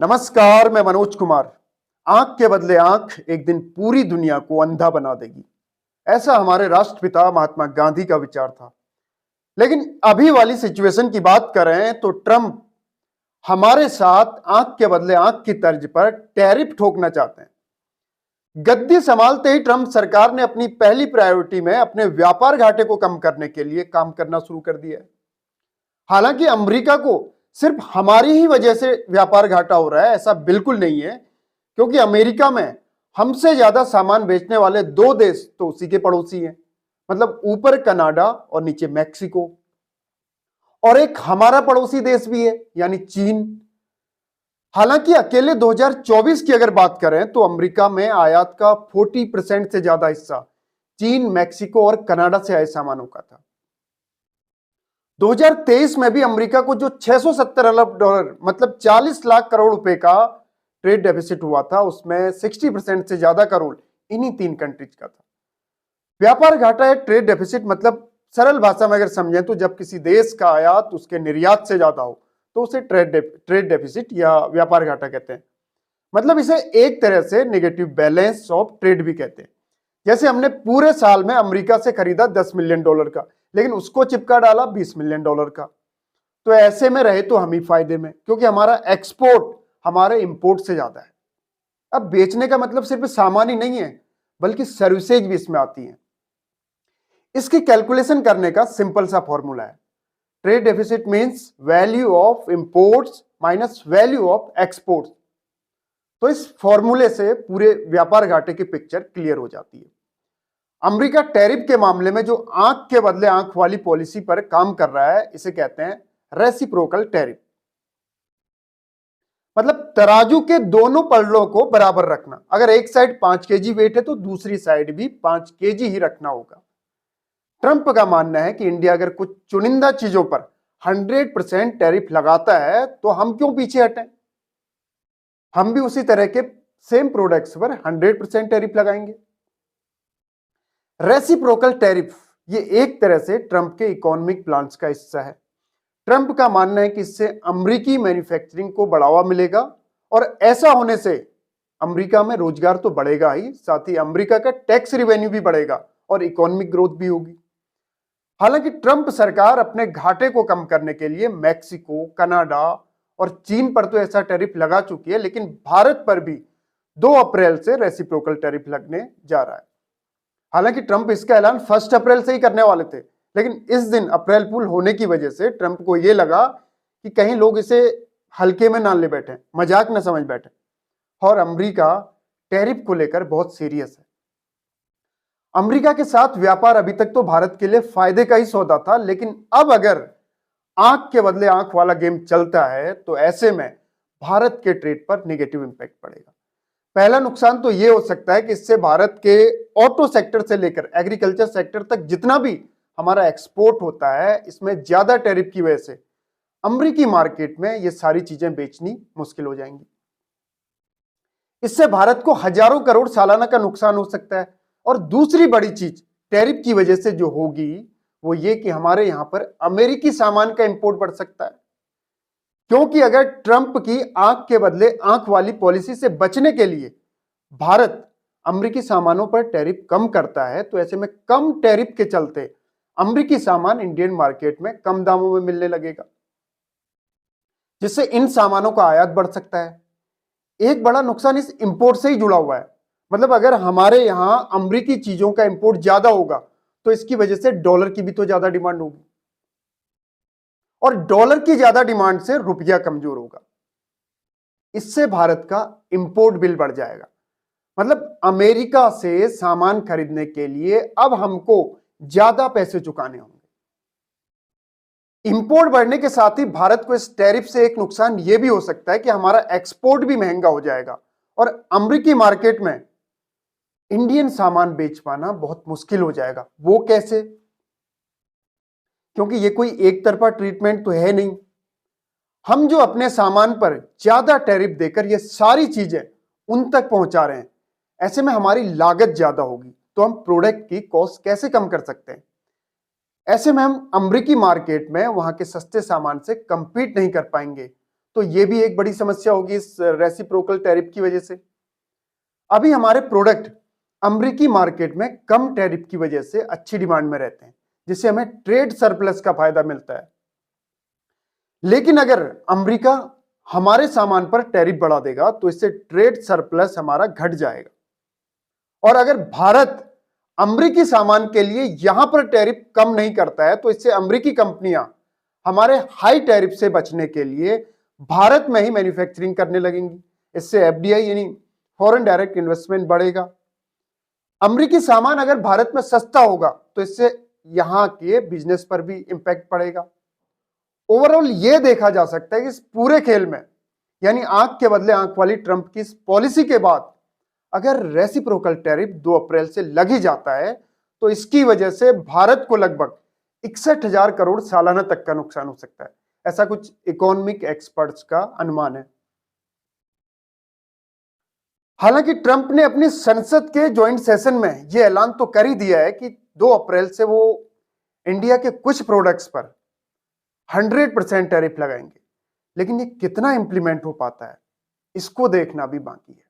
नमस्कार, मैं मनोज कुमार। आंख के बदले आंख एक दिन पूरी दुनिया को अंधा बना देगी, ऐसा हमारे राष्ट्रपिता महात्मा गांधी का विचार था। लेकिन अभी वाली सिचुएशन की बात करें तो ट्रंप हमारे साथ आंख के बदले आंख की तर्ज पर टैरिफ ठोकना चाहते हैं। गद्दी संभालते ही ट्रंप सरकार ने अपनी पहली प्रायोरिटी में अपने व्यापार घाटे को कम करने के लिए काम करना शुरू कर दिया है। हालांकि अमेरिका को सिर्फ हमारी ही वजह से व्यापार घाटा हो रहा है, ऐसा बिल्कुल नहीं है, क्योंकि अमेरिका में हमसे ज्यादा सामान बेचने वाले दो देश तो उसी के पड़ोसी हैं। मतलब ऊपर कनाडा और नीचे मैक्सिको, और एक हमारा पड़ोसी देश भी है यानी चीन। हालांकि अकेले 2024 की अगर बात करें तो अमेरिका में आयात का 40% से ज्यादा हिस्सा चीन, मैक्सिको और कनाडा से आए सामानों का था। 2023 में भी अमेरिका को जो 670 अरब डॉलर मतलब 40 लाख करोड़ रुपए का ट्रेड डेफिसिट हुआ था, उसमें 60% से ज्यादा करोड़ इन्हीं तीन कंट्रीज का था। व्यापार घाटा है ट्रेड डेफिसिट, मतलब सरल भाषा में अगर समझें तो जब किसी देश का आयात उसके निर्यात से ज्यादा हो तो उसे ट्रेड डेफिसिट या व्यापार घाटा कहते हैं। मतलब इसे एक तरह से नेगेटिव बैलेंस ऑफ ट्रेड भी कहते हैं। जैसे हमने पूरे साल में अमेरिका से खरीदा 10 मिलियन डॉलर का, लेकिन उसको चिपका डाला 20 मिलियन डॉलर का, तो ऐसे में रहे तो हम ही फायदे में, क्योंकि हमारा एक्सपोर्ट हमारे इंपोर्ट से ज्यादा है। अब बेचने का मतलब सिर्फ सामान ही नहीं है, बल्कि सर्विसेज भी इसमें आती हैं। इसकी कैलकुलेशन करने का सिंपल सा फॉर्मूला है, trade deficit means value of imports minus value of exports. तो इस फॉर्मूले से पूरे व्यापार घाटे की पिक्चर क्लियर हो जाती है। अमेरिका टैरिफ के मामले में जो आंख के बदले आंख वाली पॉलिसी पर काम कर रहा है, इसे कहते हैं रेसिप्रोकल टैरिफ। मतलब तराजू के दोनों पलड़ों को बराबर रखना। अगर एक साइड 5 केजी वेट है तो दूसरी साइड भी 5 केजी ही रखना होगा। ट्रंप का मानना है कि इंडिया अगर कुछ चुनिंदा चीजों पर 100% टैरिफ लगाता है तो हम क्यों पीछे हटें, हम भी उसी तरह के सेम प्रोडक्ट्स पर 100% टैरिफ लगाएंगे। रेसिप्रोकल टैरिफ ये एक तरह से ट्रंप के इकोनॉमिक प्लान्स का हिस्सा है। ट्रंप का मानना है कि इससे अमेरिकी मैन्युफैक्चरिंग को बढ़ावा मिलेगा, और ऐसा होने से अमेरिका में रोजगार तो बढ़ेगा ही, साथ ही अमेरिका का टैक्स रिवेन्यू भी बढ़ेगा और इकोनॉमिक ग्रोथ भी होगी। हालांकि ट्रंप सरकार अपने घाटे को कम करने के लिए मैक्सिको, कनाडा और चीन पर तो ऐसा टैरिफ लगा चुकी है, लेकिन भारत पर भी 2 अप्रैल से रेसिप्रोकल टैरिफ लगने जा रहा है। हालांकि ट्रंप इसका ऐलान 1 अप्रैल से ही करने वाले थे, लेकिन इस दिन अप्रैल फूल होने की वजह से ट्रंप को यह लगा कि कहीं लोग इसे हल्के में ना ले बैठे, मजाक न समझ बैठे, और अमेरिका टैरिफ को लेकर बहुत सीरियस है। अमेरिका के साथ व्यापार अभी तक तो भारत के लिए फायदे का ही सौदा था, लेकिन अब अगर आंख के बदले आंख वाला गेम चलता है तो ऐसे में भारत के ट्रेड पर नेगेटिव इंपैक्ट पड़ेगा। पहला नुकसान तो यह हो सकता है कि इससे भारत के ऑटो सेक्टर से लेकर एग्रीकल्चर सेक्टर तक जितना भी हमारा एक्सपोर्ट होता है, इसमें ज्यादा टैरिफ की वजह से अमेरिकी मार्केट में ये सारी चीजें बेचनी मुश्किल हो जाएंगी। इससे भारत को हजारों करोड़ सालाना का नुकसान हो सकता है। और दूसरी बड़ी चीज टैरिफ की वजह से जो होगी वो ये कि हमारे यहां पर अमेरिकी सामान का इंपोर्ट बढ़ सकता है, क्योंकि अगर ट्रंप की आंख के बदले आंख वाली पॉलिसी से बचने के लिए भारत अमेरिकी सामानों पर टैरिफ कम करता है, तो ऐसे में कम टैरिफ के चलते अमेरिकी सामान इंडियन मार्केट में कम दामों में मिलने लगेगा, जिससे इन सामानों का आयात बढ़ सकता है। एक बड़ा नुकसान इस इंपोर्ट से ही जुड़ा हुआ है। मतलब अगर हमारे यहां अमेरिकी चीजों का इंपोर्ट ज्यादा होगा तो इसकी वजह से डॉलर की भी तो ज्यादा डिमांड होगी, और डॉलर की ज्यादा डिमांड से रुपया कमजोर होगा। इससे भारत का इंपोर्ट बिल बढ़ जाएगा। मतलब अमेरिका से सामान खरीदने के लिए अब हमको ज्यादा पैसे चुकाने होंगे। इंपोर्ट बढ़ने के साथ ही भारत को इस टैरिफ से एक नुकसान यह भी हो सकता है कि हमारा एक्सपोर्ट भी महंगा हो जाएगा, और अमेरिकी मार्केट में इंडियन सामान बेच पाना बहुत मुश्किल हो जाएगा। वो कैसे? क्योंकि ये कोई एक तरफा ट्रीटमेंट तो है नहीं। हम जो अपने सामान पर ज्यादा टैरिफ देकर ये सारी चीजें उन तक पहुंचा रहे हैं, ऐसे में हमारी लागत ज्यादा होगी, तो हम प्रोडक्ट की कॉस्ट कैसे कम कर सकते हैं? ऐसे में हम अमेरिकी मार्केट में वहां के सस्ते सामान से कंपीट नहीं कर पाएंगे, तो ये भी एक बड़ी समस्या होगी इस रेसिप्रोकल टैरिफ की वजह से। अभी हमारे प्रोडक्ट अमेरिकी मार्केट में कम टैरिफ की वजह से अच्छी डिमांड में रहते हैं, जिससे हमें ट्रेड सरप्लस का फायदा मिलता है। लेकिन अगर अमेरिका हमारे सामान पर टैरिफ बढ़ा देगा तो इससे ट्रेड सरप्लस हमारा घट जाएगा। और अगर भारत अमेरिकी सामान के लिए यहां पर टैरिफ कम नहीं करता है तो इससे अमेरिकी कंपनियां हमारे हाई टैरिफ से बचने के लिए भारत में ही मैन्युफैक्चरिंग करने लगेंगी। इससे एफडीआई यानी फॉरेन डायरेक्ट इन्वेस्टमेंट बढ़ेगा। अमेरिकी सामान अगर भारत में सस्ता होगा तो इससे यहां के बिजनेस पर भी इंपैक्ट पड़ेगा। ओवरऑल ये देखा जा सकता है कि इस पूरे खेल में यानी आंख के बदले आंख वाली ट्रंप की इस पॉलिसी के बाद अगर रेसिप्रोकल टैरिफ 2 अप्रैल से लग ही जाता है तो इसकी वजह से भारत को लगभग 61,000 करोड़ सालाना तक का नुकसान हो सकता है। ऐसा कुछ इकोनॉमिक एक्सपर्ट्स का अनुमान है। हालांकि ट्रंप ने अपनी संसद के ज्वाइंट सेशन में यह ऐलान तो कर ही दिया है कि 2 अप्रैल से वो इंडिया के कुछ प्रोडक्ट्स पर 100% टैरिफ लगाएंगे, लेकिन ये कितना इंप्लीमेंट हो पाता है इसको देखना भी बाकी है।